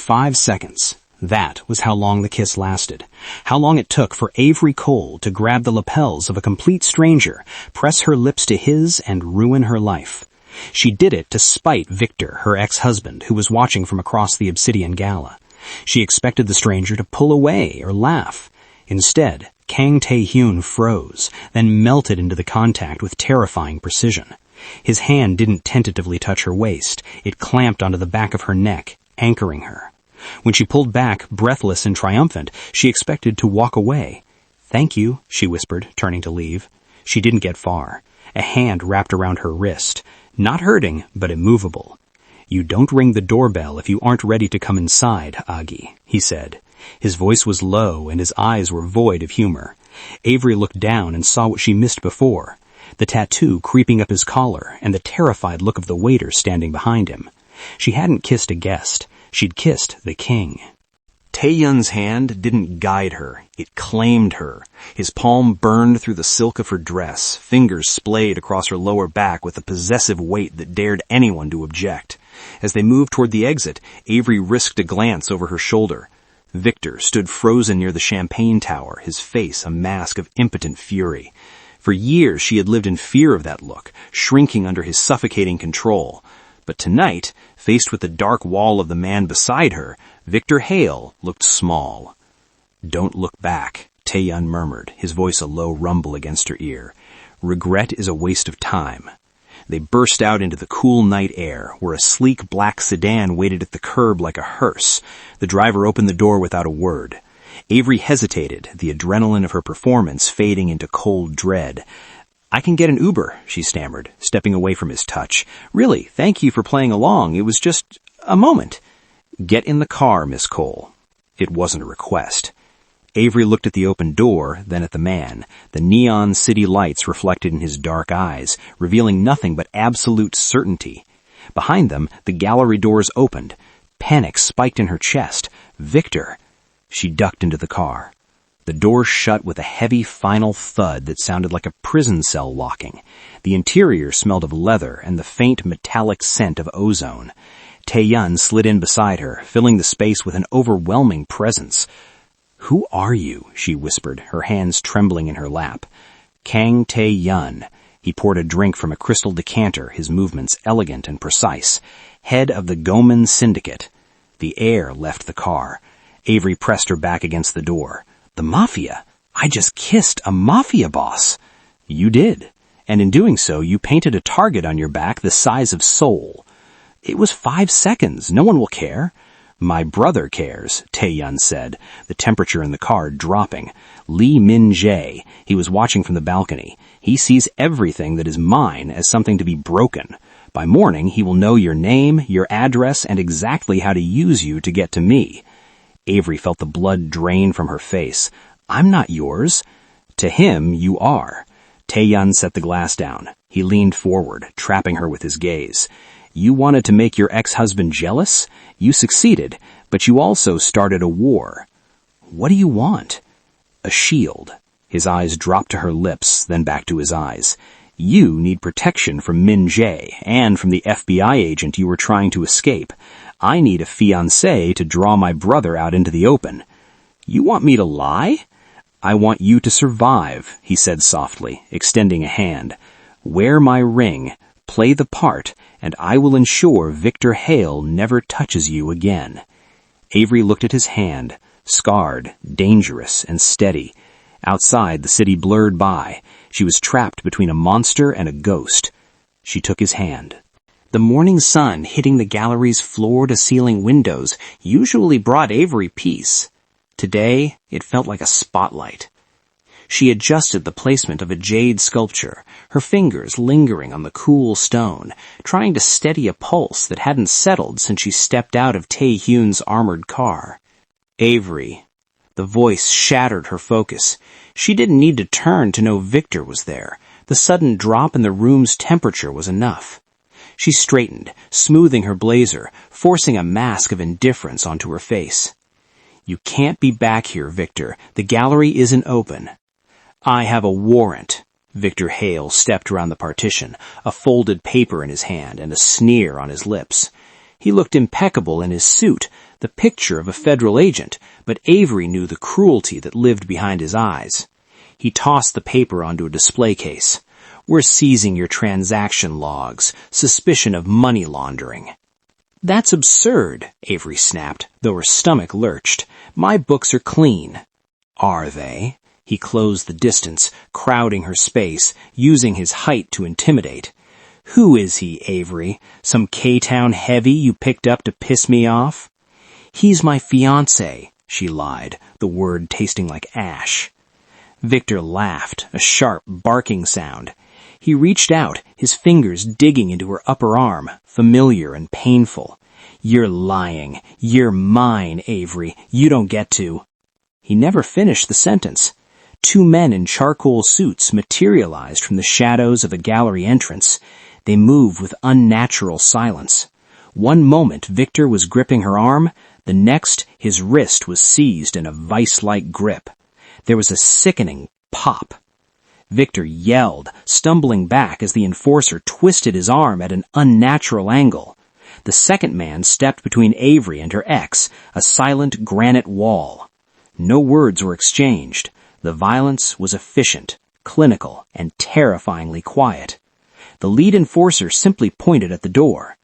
5 seconds. That was how long the kiss lasted. How long it took for Avery Cole to grab the lapels of a complete stranger, press her lips to his, and ruin her life. She did it to spite Victor, her ex-husband, who was watching from across the Obsidian Gala. She expected the stranger to pull away or laugh. Instead, Kang Tae-hyun froze, then melted into the contact with terrifying precision. His hand didn't tentatively touch her waist. It clamped onto the back of her neck, anchoring her. When she pulled back, breathless and triumphant, she expected to walk away. "Thank you," she whispered, turning to leave. She didn't get far. A hand wrapped around her wrist. Not hurting, but immovable. "You don't ring the doorbell if you aren't ready to come inside, Agi," he said. His voice was low and his eyes were void of humor. Avery looked down and saw what she missed before. The tattoo creeping up his collar and the terrified look of the waiter standing behind him. She hadn't kissed a guest. She'd kissed the king. Tae-yun's hand didn't guide her. It claimed her. His palm burned through the silk of her dress, fingers splayed across her lower back with a possessive weight that dared anyone to object. As they moved toward the exit, Avery risked a glance over her shoulder. Victor stood frozen near the champagne tower, his face a mask of impotent fury. For years she had lived in fear of that look, shrinking under his suffocating control. But tonight, faced with the dark wall of the man beside her, Victor Hale looked small. "Don't look back," Tae-yun murmured, his voice a low rumble against her ear. "Regret is a waste of time." They burst out into the cool night air, where a sleek black sedan waited at the curb like a hearse. The driver opened the door without a word. Avery hesitated, the adrenaline of her performance fading into cold dread. "I can get an Uber," she stammered, stepping away from his touch. "Really, thank you for playing along. It was just a moment." "Get in the car, Miss Cole." It wasn't a request. Avery looked at the open door, then at the man, the neon city lights reflected in his dark eyes, revealing nothing but absolute certainty. Behind them, the gallery doors opened. Panic spiked in her chest. Victor! She ducked into the car. The door shut with a heavy final thud that sounded like a prison cell locking. The interior smelled of leather and the faint metallic scent of ozone. Tae-yun slid in beside her, filling the space with an overwhelming presence. "Who are you?" she whispered, her hands trembling in her lap. "Kang Tae-yun." He poured a drink from a crystal decanter, his movements elegant and precise. "Head of the Goman Syndicate." The air left the car. Avery pressed her back against the door. "The Mafia? I just kissed a Mafia boss." "You did. And in doing so, you painted a target on your back the size of Seoul." "It was 5 seconds. No one will care." "My brother cares," Tae-yun said, the temperature in the car dropping. "Lee Min-jae. He was watching from the balcony. He sees everything that is mine as something to be broken. By morning, he will know your name, your address, and exactly how to use you to get to me." Avery felt the blood drain from her face. "I'm not yours." "To him, you are." Tae-yun set the glass down. He leaned forward, trapping her with his gaze. "You wanted to make your ex-husband jealous? You succeeded, but you also started a war." "What do you want?" "A shield." His eyes dropped to her lips, then back to his eyes. "You need protection from Min-jae and from the FBI agent you were trying to escape. I need a fiancé to draw my brother out into the open." "You want me to lie?" "I want you to survive," he said softly, extending a hand. "Wear my ring, play the part, and I will ensure Victor Hale never touches you again." Avery looked at his hand, scarred, dangerous, and steady. Outside, the city blurred by. She was trapped between a monster and a ghost. She took his hand. The morning sun hitting the gallery's floor-to-ceiling windows usually brought Avery peace. Today, it felt like a spotlight. She adjusted the placement of a jade sculpture, her fingers lingering on the cool stone, trying to steady a pulse that hadn't settled since she stepped out of Tae-hyun's armored car. "Avery." The voice shattered her focus. She didn't need to turn to know Victor was there. The sudden drop in the room's temperature was enough. She straightened, smoothing her blazer, forcing a mask of indifference onto her face. "You can't be back here, Victor. The gallery isn't open." "I have a warrant." Victor Hale stepped around the partition, a folded paper in his hand and a sneer on his lips. He looked impeccable in his suit, the picture of a federal agent, but Avery knew the cruelty that lived behind his eyes. He tossed the paper onto a display case. "We're seizing your transaction logs. Suspicion of money laundering." "That's absurd," Avery snapped, though her stomach lurched. "My books are clean." "Are they?" He closed the distance, crowding her space, using his height to intimidate. "Who is he, Avery? Some K-Town heavy you picked up to piss me off?" "He's my fiancé," she lied, the word tasting like ash. Victor laughed, a sharp, barking sound. He reached out, his fingers digging into her upper arm, familiar and painful. "You're lying. You're mine, Avery. You don't get to." He never finished the sentence. Two men in charcoal suits materialized from the shadows of a gallery entrance. They moved with unnatural silence. One moment Victor was gripping her arm, the next his wrist was seized in a vice-like grip. There was a sickening pop. Victor yelled, stumbling back as the enforcer twisted his arm at an unnatural angle. The second man stepped between Avery and her ex, a silent granite wall. No words were exchanged. The violence was efficient, clinical, and terrifyingly quiet. The lead enforcer simply pointed at the door.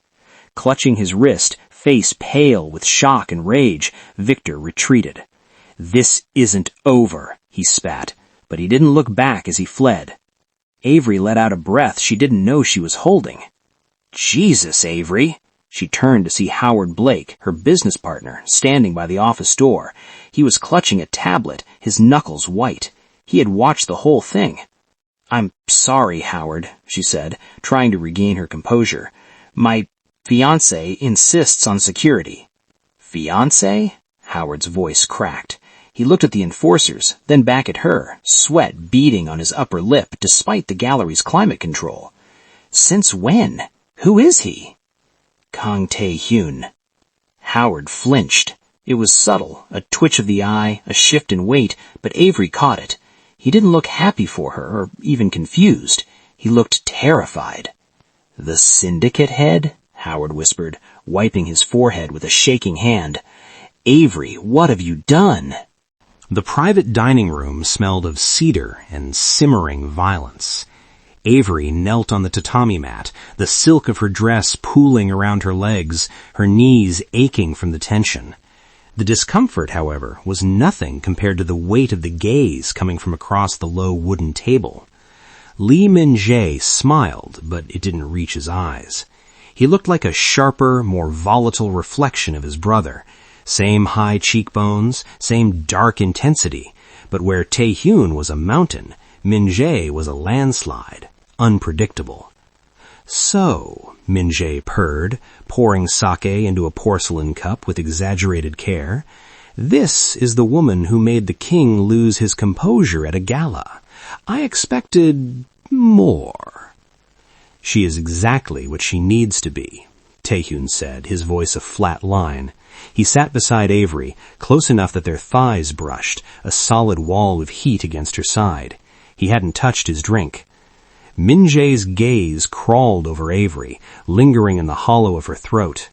Clutching his wrist, face pale with shock and rage, Victor retreated. "This isn't over," he spat, but he didn't look back as he fled. Avery let out a breath she didn't know she was holding. "Jesus, Avery!" She turned to see Howard Blake, her business partner, standing by the office door. He was clutching a tablet, his knuckles white. He had watched the whole thing. "I'm sorry, Howard," she said, trying to regain her composure. "My fiancé insists on security." "Fiancé?" Howard's voice cracked. He looked at the enforcers, then back at her, sweat beading on his upper lip despite the gallery's climate control. "Since when? Who is he?" "Kang Tae-hyun." Howard flinched. It was subtle, a twitch of the eye, a shift in weight, but Avery caught it. He didn't look happy for her, or even confused. He looked terrified. "The syndicate head?" Howard whispered, wiping his forehead with a shaking hand. "Avery, what have you done?" The private dining room smelled of cedar and simmering violence. Avery knelt on the tatami mat, the silk of her dress pooling around her legs, her knees aching from the tension. The discomfort, however, was nothing compared to the weight of the gaze coming from across the low wooden table. Lee Min-jae smiled, but it didn't reach his eyes. He looked like a sharper, more volatile reflection of his brother. Same high cheekbones, same dark intensity, but where Tae-hyun was a mountain, Min-jae was a landslide, unpredictable. "So," Min-jae purred, pouring sake into a porcelain cup with exaggerated care, "this is the woman who made the king lose his composure at a gala. I expected more." "She is exactly what she needs to be," Tae-hyun said, his voice a flat line. He sat beside Avery, close enough that their thighs brushed, a solid wall of heat against her side. He hadn't touched his drink. Min-jae's gaze crawled over Avery, lingering in the hollow of her throat.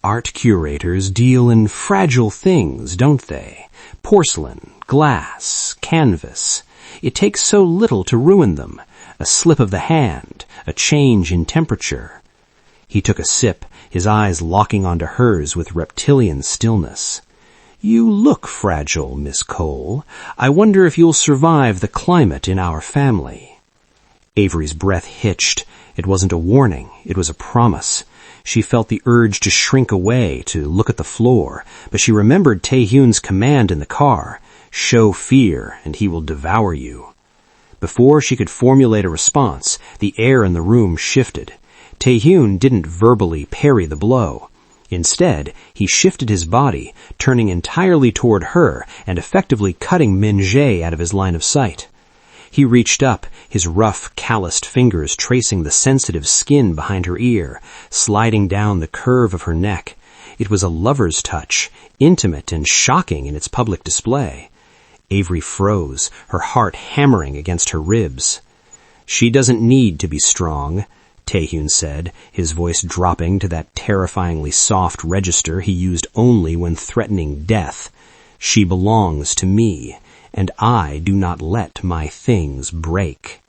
"Art curators deal in fragile things, don't they? Porcelain, glass, canvas. It takes so little to ruin them. A slip of the hand, a change in temperature." He took a sip, his eyes locking onto hers with reptilian stillness. "You look fragile, Miss Cole. I wonder if you'll survive the climate in our family." Avery's breath hitched. It wasn't a warning, it was a promise. She felt the urge to shrink away, to look at the floor, but she remembered Tae-hyun's command in the car, "Show fear, and he will devour you." Before she could formulate a response, the air in the room shifted. Tae-hyun didn't verbally parry the blow. Instead, he shifted his body, turning entirely toward her and effectively cutting Min-jae out of his line of sight. He reached up, his rough, calloused fingers tracing the sensitive skin behind her ear, sliding down the curve of her neck. It was a lover's touch, intimate and shocking in its public display. Avery froze, her heart hammering against her ribs. "She doesn't need to be strong." Taehyun said, his voice dropping to that terrifyingly soft register he used only when threatening death. "She belongs to me, and I do not let my things break."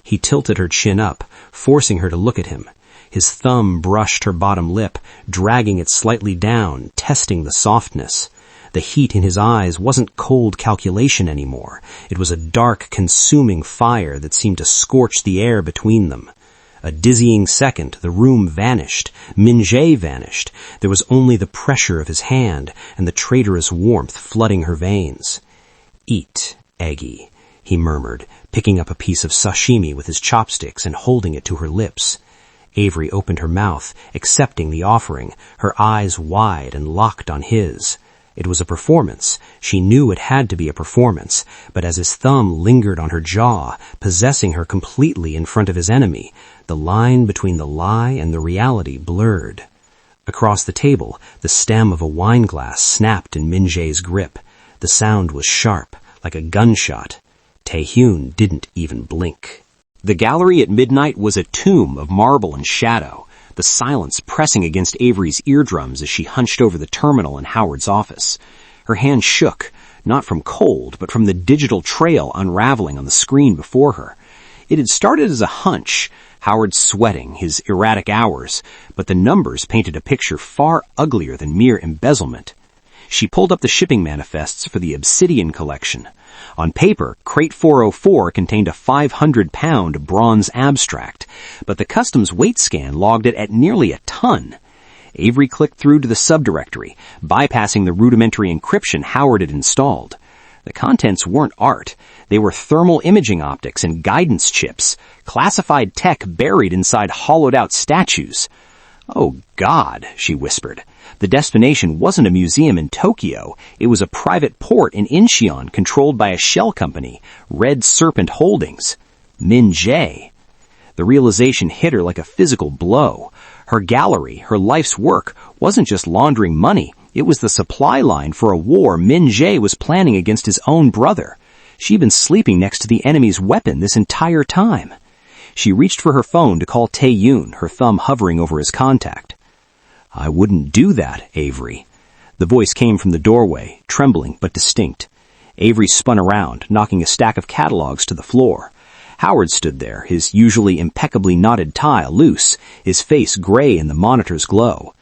He tilted her chin up, forcing her to look at him. His thumb brushed her bottom lip, dragging it slightly down, testing the softness. The heat in his eyes wasn't cold calculation anymore. It was a dark, consuming fire that seemed to scorch the air between them. A dizzying second, the room vanished. Min-jae vanished. There was only the pressure of his hand and the traitorous warmth flooding her veins. "Eat, Eggie," he murmured, picking up a piece of sashimi with his chopsticks and holding it to her lips. Avery opened her mouth, accepting the offering, her eyes wide and locked on his. It was a performance. She knew it had to be a performance, but as his thumb lingered on her jaw, possessing her completely in front of his enemy, the line between the lie and the reality blurred. Across the table, the stem of a wine glass snapped in Min-jae's grip. The sound was sharp, like a gunshot. Taehyun didn't even blink. The gallery at midnight was a tomb of marble and shadow, the silence pressing against Avery's eardrums as she hunched over the terminal in Howard's office. Her hand shook, not from cold, but from the digital trail unraveling on the screen before her. It had started as a hunch, Howard sweating, his erratic hours, but the numbers painted a picture far uglier than mere embezzlement. She pulled up the shipping manifests for the Obsidian collection. On paper, Crate 404 contained a 500-pound bronze abstract, but the customs weight scan logged it at nearly a ton. Avery clicked through to the subdirectory, bypassing the rudimentary encryption Howard had installed. The contents weren't art. They were thermal imaging optics and guidance chips, classified tech buried inside hollowed-out statues. "Oh, God," she whispered. The destination wasn't a museum in Tokyo. It was a private port in Incheon controlled by a shell company, Red Serpent Holdings. Min-jae. The realization hit her like a physical blow. Her gallery, her life's work, wasn't just laundering money. It was the supply line for a war Min-jae was planning against his own brother. She'd been sleeping next to the enemy's weapon this entire time. She reached for her phone to call Taehyun, her thumb hovering over his contact. "I wouldn't do that, Avery." The voice came from the doorway, trembling but distinct. Avery spun around, knocking a stack of catalogs to the floor. Howard stood there, his usually impeccably knotted tie loose, his face gray in the monitor's glow.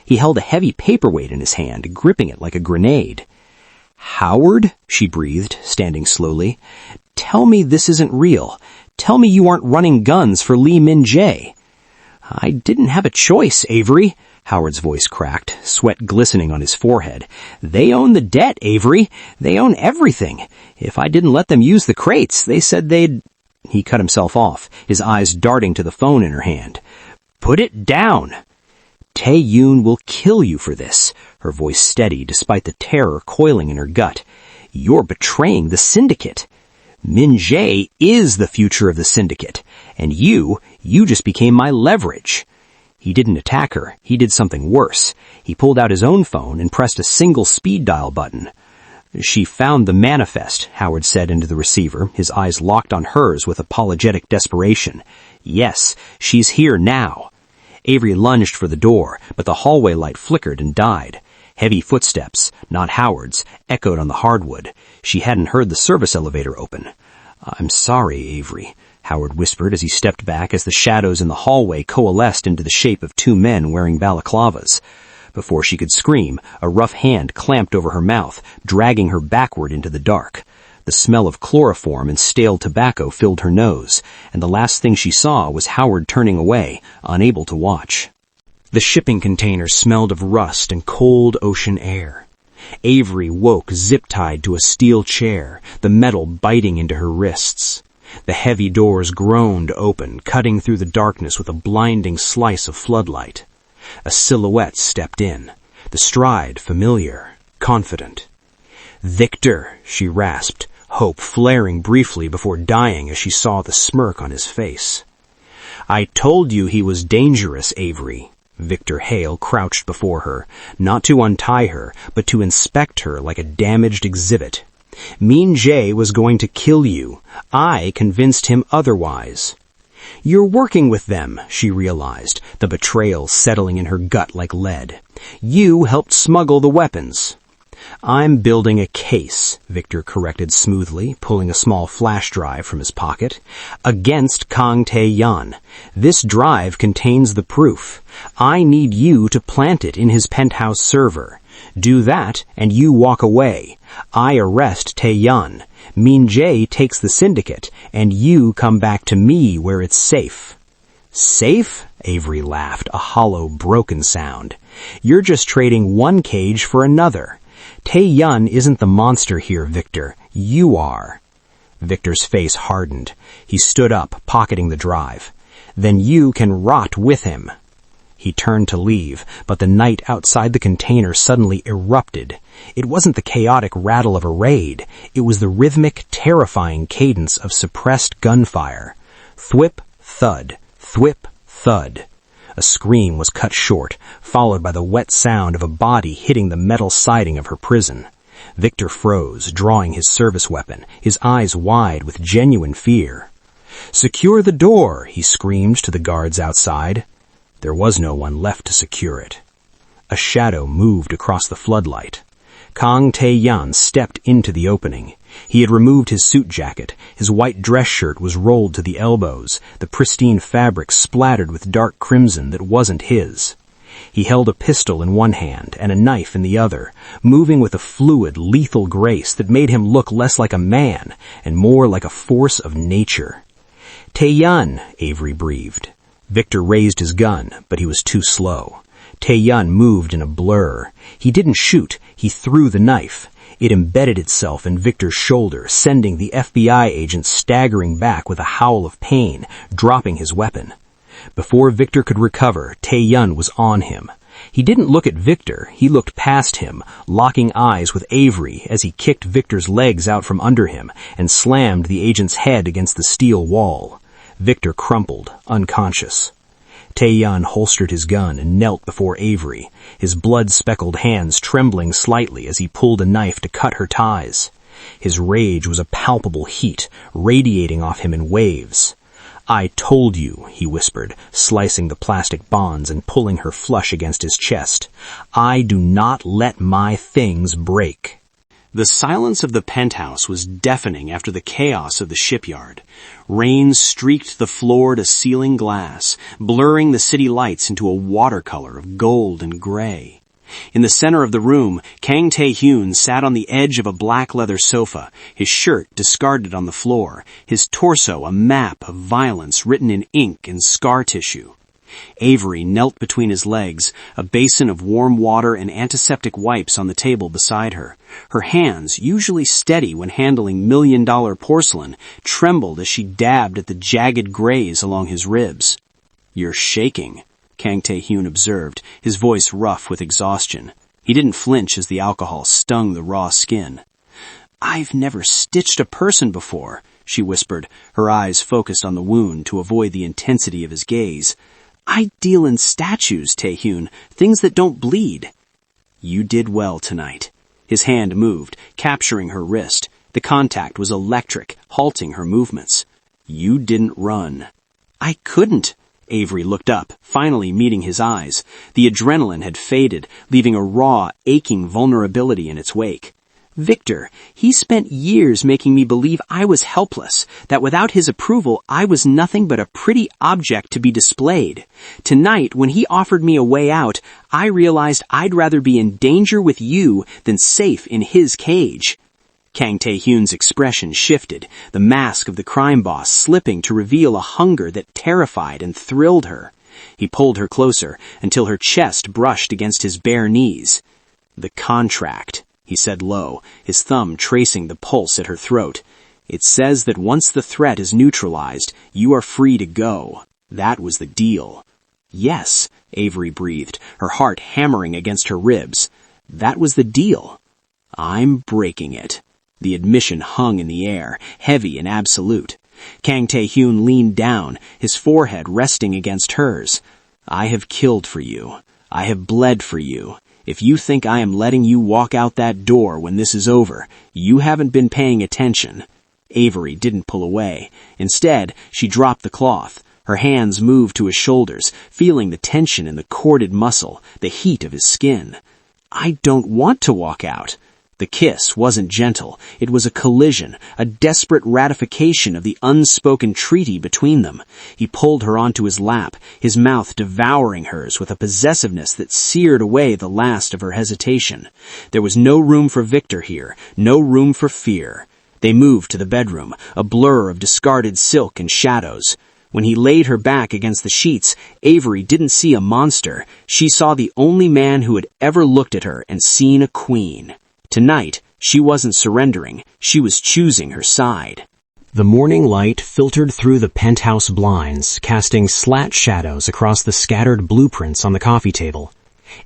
He held a heavy paperweight in his hand, gripping it like a grenade. "Howard," she breathed, standing slowly, "tell me this isn't real. Tell me you aren't running guns for Lee Min-jae." "I didn't have a choice, Avery." Howard's voice cracked, sweat glistening on his forehead. "They own the debt, Avery. They own everything. If I didn't let them use the crates, they said they'd—" He cut himself off, his eyes darting to the phone in her hand. "Put it down." "Taehyun will kill you for this," her voice steady despite the terror coiling in her gut. "You're betraying the syndicate. Min-jae is the future of the syndicate, and you just became my leverage." He didn't attack her. He did something worse. He pulled out his own phone and pressed a single speed dial button. "She found the manifest," Howard said into the receiver, his eyes locked on hers with apologetic desperation. "Yes, she's here now." Avery lunged for the door, but the hallway light flickered and died. Heavy footsteps, not Howard's, echoed on the hardwood. She hadn't heard the service elevator open. "I'm sorry, Avery," Howard whispered as he stepped back as the shadows in the hallway coalesced into the shape of two men wearing balaclavas. Before she could scream, a rough hand clamped over her mouth, dragging her backward into the dark. The smell of chloroform and stale tobacco filled her nose, and the last thing she saw was Howard turning away, unable to watch. The shipping container smelled of rust and cold ocean air. Avery woke zip-tied to a steel chair, the metal biting into her wrists. The heavy doors groaned open, cutting through the darkness with a blinding slice of floodlight. A silhouette stepped in, the stride familiar, confident. "Victor," she rasped, hope flaring briefly before dying as she saw the smirk on his face. "I told you he was dangerous, Avery." Victor Hale crouched before her, not to untie her, but to inspect her like a damaged exhibit. "Min-jae was going to kill you. I convinced him otherwise." You're working with them, she realized, the betrayal settling in her gut like lead. You helped smuggle the weapons. I'm building a case, Victor corrected smoothly, pulling a small flash drive from his pocket. Against Kang Tae-yan. This drive contains the proof. I need you to plant it in his penthouse server. Do that, and you walk away. I arrest Tae-yan. Min-jae takes the syndicate, and you come back to me where it's safe. Safe? Avery laughed, a hollow, broken sound. You're just trading one cage for another. Tae-yan isn't the monster here, Victor. You are. Victor's face hardened. He stood up, pocketing the drive. Then you can rot with him. He turned to leave, but the night outside the container suddenly erupted. It wasn't the chaotic rattle of a raid. It was the rhythmic, terrifying cadence of suppressed gunfire. Thwip, thud. Thwip, thud. A scream was cut short, followed by the wet sound of a body hitting the metal siding of her prison. Victor froze, drawing his service weapon, his eyes wide with genuine fear. "Secure the door," he screamed to the guards outside. There was no one left to secure it. A shadow moved across the floodlight. Kang Tae-yan stepped into the opening. He had removed his suit jacket. His white dress shirt was rolled to the elbows, the pristine fabric splattered with dark crimson that wasn't his. He held a pistol in one hand and a knife in the other, moving with a fluid, lethal grace that made him look less like a man and more like a force of nature. "Tae-yan," Avery breathed. Victor raised his gun, but he was too slow. Tae-yan moved in a blur. He didn't shoot, he threw the knife. It embedded itself in Victor's shoulder, sending the FBI agent staggering back with a howl of pain, dropping his weapon. Before Victor could recover, Tae-yan was on him. He didn't look at Victor, he looked past him, locking eyes with Avery as he kicked Victor's legs out from under him and slammed the agent's head against the steel wall. Victor crumpled, unconscious. Tae-yan holstered his gun and knelt before Avery, his blood-speckled hands trembling slightly as he pulled a knife to cut her ties. His rage was a palpable heat, radiating off him in waves. "I told you," he whispered, slicing the plastic bonds and pulling her flush against his chest. "I do not let my things break." The silence of the penthouse was deafening after the chaos of the shipyard. Rain streaked the floor-to-ceiling glass, blurring the city lights into a watercolor of gold and gray. In the center of the room, Kang Tae-hyun sat on the edge of a black leather sofa, his shirt discarded on the floor, his torso a map of violence written in ink and scar tissue. Avery knelt between his legs, a basin of warm water and antiseptic wipes on the table beside her. Her hands, usually steady when handling million-dollar porcelain, trembled as she dabbed at the jagged graze along his ribs. "You're shaking," Kang Tae-hyun observed, his voice rough with exhaustion. He didn't flinch as the alcohol stung the raw skin. "I've never stitched a person before," she whispered, her eyes focused on the wound to avoid the intensity of his gaze. "I deal in statues, Tae-hyun, things that don't bleed." "You did well tonight." His hand moved, capturing her wrist. The contact was electric, halting her movements. "You didn't run." "I couldn't." Avery looked up, finally meeting his eyes. The adrenaline had faded, leaving a raw, aching vulnerability in its wake. "Victor, he spent years making me believe I was helpless, that without his approval I was nothing but a pretty object to be displayed. Tonight, when he offered me a way out, I realized I'd rather be in danger with you than safe in his cage." Kang Tae-hyun's expression shifted, the mask of the crime boss slipping to reveal a hunger that terrified and thrilled her. He pulled her closer until her chest brushed against his bare knees. "The contract," he said low, his thumb tracing the pulse at her throat. "It says that once the threat is neutralized, you are free to go. That was the deal." "Yes," Avery breathed, her heart hammering against her ribs. "That was the deal." "I'm breaking it." The admission hung in the air, heavy and absolute. Kang Tae-hyun leaned down, his forehead resting against hers. "I have killed for you. I have bled for you. If you think I am letting you walk out that door when this is over, you haven't been paying attention." Avery didn't pull away. Instead, she dropped the cloth. Her hands moved to his shoulders, feeling the tension in the corded muscle, the heat of his skin. "I don't want to walk out." The kiss wasn't gentle. It was a collision, a desperate ratification of the unspoken treaty between them. He pulled her onto his lap, his mouth devouring hers with a possessiveness that seared away the last of her hesitation. There was no room for Victor here, no room for fear. They moved to the bedroom, a blur of discarded silk and shadows. When he laid her back against the sheets, Avery didn't see a monster. She saw the only man who had ever looked at her and seen a queen. Tonight, she wasn't surrendering. She was choosing her side. The morning light filtered through the penthouse blinds, casting slat shadows across the scattered blueprints on the coffee table.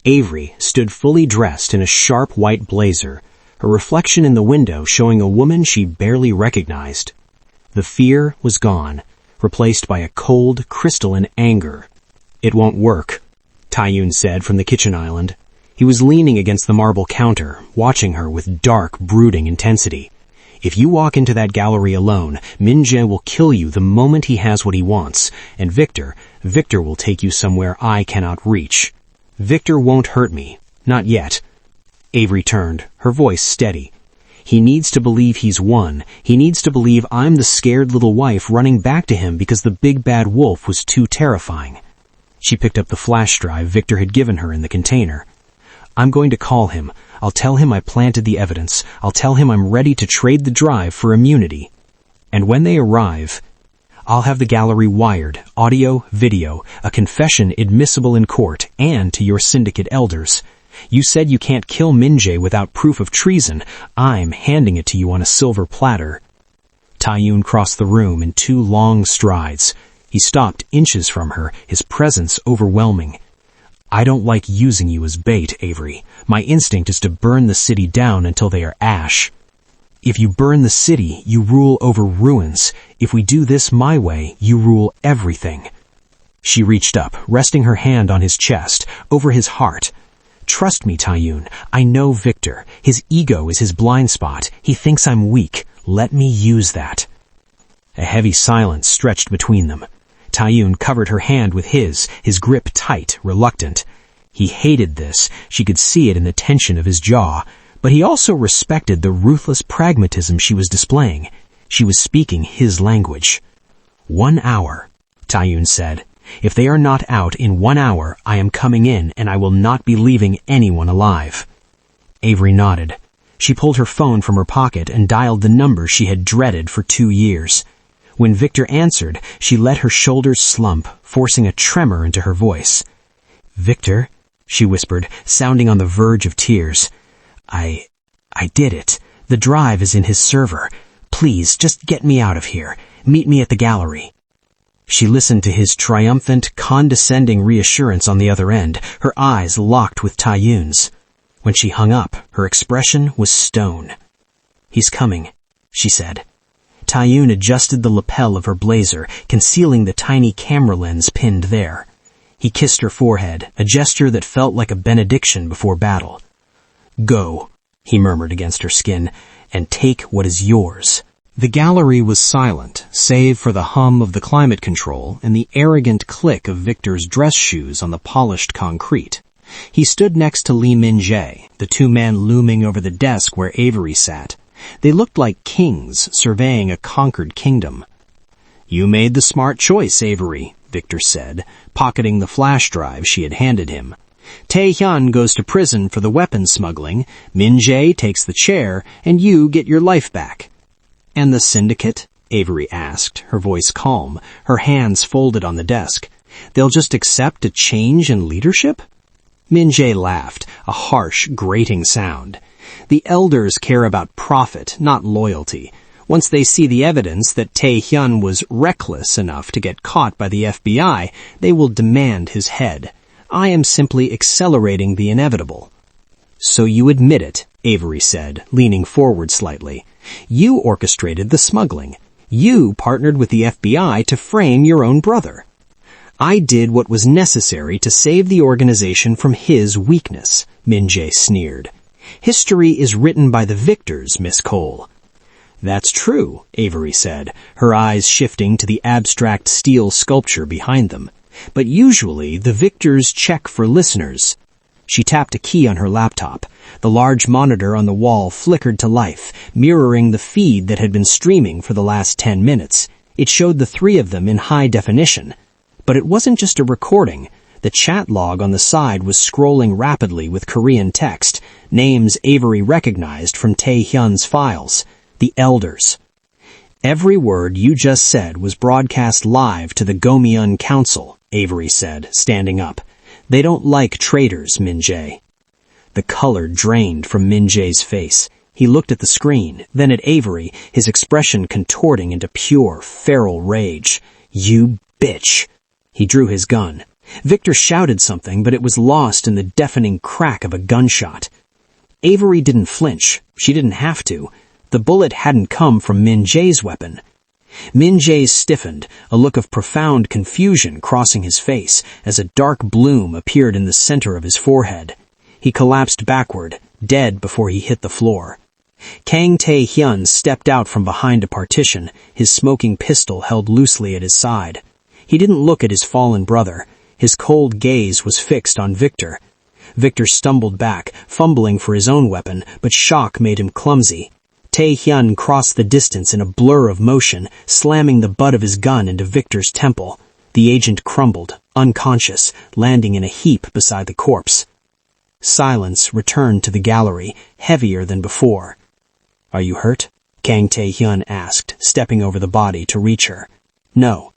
Avery stood fully dressed in a sharp white blazer, her reflection in the window showing a woman she barely recognized. The fear was gone, replaced by a cold, crystalline anger. "It won't work," Taiyun said from the kitchen island. He was leaning against the marble counter, watching her with dark, brooding intensity. "If you walk into that gallery alone, Min-jae will kill you the moment he has what he wants, and Victor will take you somewhere I cannot reach. Victor won't hurt me. Not yet." Avery turned, her voice steady. "He needs to believe he's won. He needs to believe I'm the scared little wife running back to him because the big bad wolf was too terrifying." She picked up the flash drive Victor had given her in the container. "I'm going to call him. I'll tell him I planted the evidence. I'll tell him I'm ready to trade the drive for immunity. And when they arrive, I'll have the gallery wired, audio, video, a confession admissible in court, and to your syndicate elders. You said you can't kill Min-jae without proof of treason. I'm handing it to you on a silver platter." Taiyun crossed the room in 2 long strides. He stopped inches from her, his presence overwhelming. "I don't like using you as bait, Avery. My instinct is to burn the city down until they are ash. If you burn the city, you rule over ruins. If we do this my way, you rule everything." She reached up, resting her hand on his chest, over his heart. "Trust me, Taiyun. I know Victor. His ego is his blind spot. He thinks I'm weak. Let me use that." A heavy silence stretched between them. Taiyun covered her hand with his grip tight, reluctant. He hated this. She could see it in the tension of his jaw. But he also respected the ruthless pragmatism she was displaying. She was speaking his language. "1 hour," Taiyun said. "If they are not out in 1 hour, I am coming in and I will not be leaving anyone alive." Avery nodded. She pulled her phone from her pocket and dialed the number she had dreaded for 2 years. When Victor answered, she let her shoulders slump, forcing a tremor into her voice. "Victor," she whispered, sounding on the verge of tears. I did it. The drive is in his server. Please, just get me out of here. Meet me at the gallery." She listened to his triumphant, condescending reassurance on the other end, her eyes locked with Taiyun's. When she hung up, her expression was stone. "He's coming," she said. Taiyun adjusted the lapel of her blazer, concealing the tiny camera lens pinned there. He kissed her forehead, a gesture that felt like a benediction before battle. "Go," he murmured against her skin, "and take what is yours." The gallery was silent, save for the hum of the climate control and the arrogant click of Victor's dress shoes on the polished concrete. He stood next to Lee Min-jae, the 2 men looming over the desk where Avery sat. They looked like kings surveying a conquered kingdom. "You made the smart choice, Avery," Victor said, pocketing the flash drive she had handed him. "Tae-hyun goes to prison for the weapons smuggling, Min-jae takes the chair, and you get your life back." "And the syndicate?" Avery asked, her voice calm, her hands folded on the desk. "They'll just accept a change in leadership?" Min-jae laughed, a harsh, grating sound. "The elders care about profit, not loyalty. Once they see the evidence that Tae-hyun was reckless enough to get caught by the FBI, they will demand his head. I am simply accelerating the inevitable." "So you admit it," Avery said, leaning forward slightly. "You orchestrated the smuggling. You partnered with the FBI to frame your own brother." "I did what was necessary to save the organization from his weakness," Min-jae sneered. "History is written by the victors, Miss Cole." "That's true," Avery said, her eyes shifting to the abstract steel sculpture behind them. "But usually the victors check for listeners." She tapped a key on her laptop. The large monitor on the wall flickered to life, mirroring the feed that had been streaming for the last 10 minutes. It showed the three of them in high definition. But it wasn't just a recording. The chat log on the side was scrolling rapidly with Korean text, names Avery recognized from Tae-hyun's files. The Elders. "Every word you just said was broadcast live to the Gomeon Council," Avery said, standing up. "They don't like traitors, Min-jae." The color drained from Min-jae's face. He looked at the screen, then at Avery, his expression contorting into pure, feral rage. "You bitch!" He drew his gun. Victor shouted something, but it was lost in the deafening crack of a gunshot. Avery didn't flinch. She didn't have to. The bullet hadn't come from Min-jae's weapon. Min-jae stiffened, a look of profound confusion crossing his face as a dark bloom appeared in the center of his forehead. He collapsed backward, dead before he hit the floor. Kang Tae-hyun stepped out from behind a partition, his smoking pistol held loosely at his side. He didn't look at his fallen brother. His cold gaze was fixed on Victor. Victor stumbled back, fumbling for his own weapon, but shock made him clumsy. Tae-hyun crossed the distance in a blur of motion, slamming the butt of his gun into Victor's temple. The agent crumbled, unconscious, landing in a heap beside the corpse. Silence returned to the gallery, heavier than before. "Are you hurt?" Kang Tae-hyun asked, stepping over the body to reach her. "No."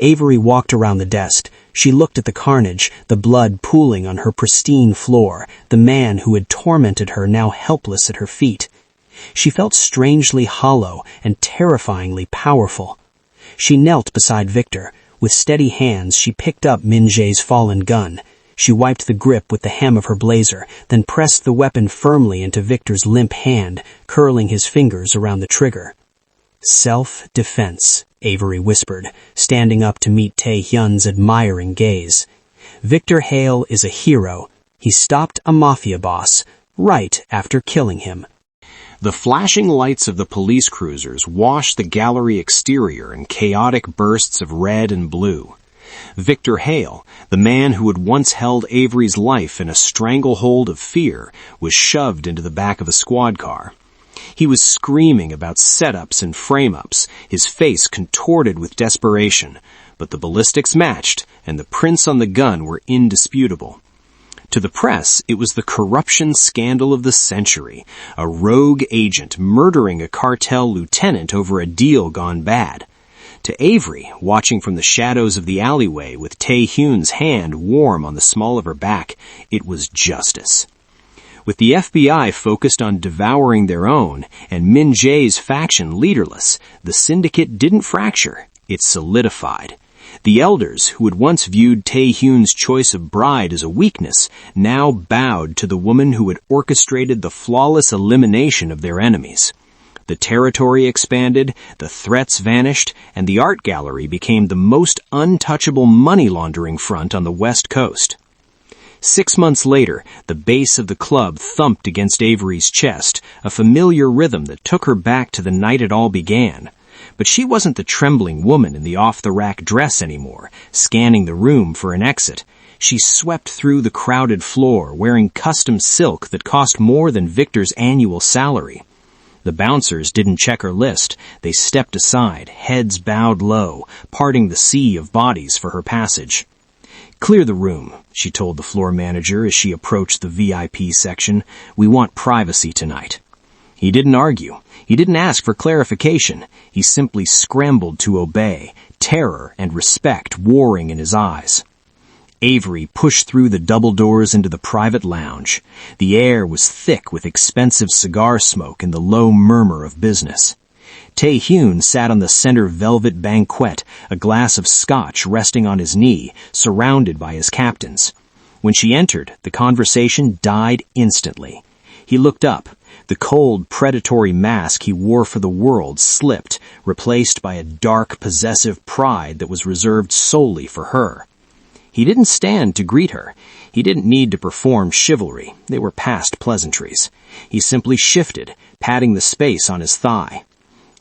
Avery walked around the desk. She looked at the carnage, the blood pooling on her pristine floor, the man who had tormented her now helpless at her feet. She felt strangely hollow and terrifyingly powerful. She knelt beside Victor. With steady hands, she picked up Min-jae's fallen gun. She wiped the grip with the hem of her blazer, then pressed the weapon firmly into Victor's limp hand, curling his fingers around the trigger. "Self-defense," Avery whispered, standing up to meet Tae-hyun's admiring gaze. "Victor Hale is a hero. He stopped a Mafia boss, right after killing him." The flashing lights of the police cruisers washed the gallery exterior in chaotic bursts of red and blue. Victor Hale, the man who had once held Avery's life in a stranglehold of fear, was shoved into the back of a squad car. He was screaming about setups and frame-ups, his face contorted with desperation, but the ballistics matched, and the prints on the gun were indisputable. To the press, it was the corruption scandal of the century, a rogue agent murdering a cartel lieutenant over a deal gone bad. To Avery, watching from the shadows of the alleyway with Tae-hyun's hand warm on the small of her back, it was justice. With the FBI focused on devouring their own, and Min-jae's faction leaderless, the syndicate didn't fracture, it solidified. The elders, who had once viewed Tae-hyun's choice of bride as a weakness, now bowed to the woman who had orchestrated the flawless elimination of their enemies. The territory expanded, the threats vanished, and the art gallery became the most untouchable money laundering front on the West Coast. 6 months later, the bass of the club thumped against Avery's chest, a familiar rhythm that took her back to the night it all began. But she wasn't the trembling woman in the off-the-rack dress anymore, scanning the room for an exit. She swept through the crowded floor, wearing custom silk that cost more than Victor's annual salary. The bouncers didn't check her list. They stepped aside, heads bowed low, parting the sea of bodies for her passage. "Clear the room," she told the floor manager as she approached the VIP section. "We want privacy tonight." He didn't argue. He didn't ask for clarification. He simply scrambled to obey, terror and respect warring in his eyes. Avery pushed through the double doors into the private lounge. The air was thick with expensive cigar smoke and the low murmur of business. Tae-hyun sat on the center velvet banquette, a glass of scotch resting on his knee, surrounded by his captains. When she entered, the conversation died instantly. He looked up. The cold, predatory mask he wore for the world slipped, replaced by a dark, possessive pride that was reserved solely for her. He didn't stand to greet her. He didn't need to perform chivalry. They were past pleasantries. He simply shifted, patting the space on his thigh.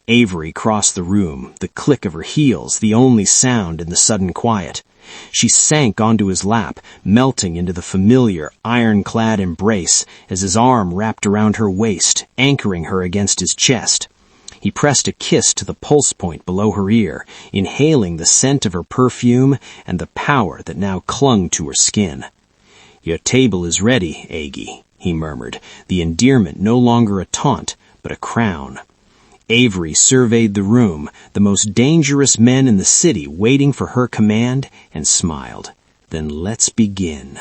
Avery crossed the room, the click of her heels the only sound in the sudden quiet. She sank onto his lap, melting into the familiar, ironclad embrace as his arm wrapped around her waist, anchoring her against his chest. He pressed a kiss to the pulse point below her ear, inhaling the scent of her perfume and the power that now clung to her skin. "Your table is ready, Aggie," he murmured, the endearment no longer a taunt, but a crown. Avery surveyed the room, the most dangerous men in the city waiting for her command, and smiled. "Then let's begin."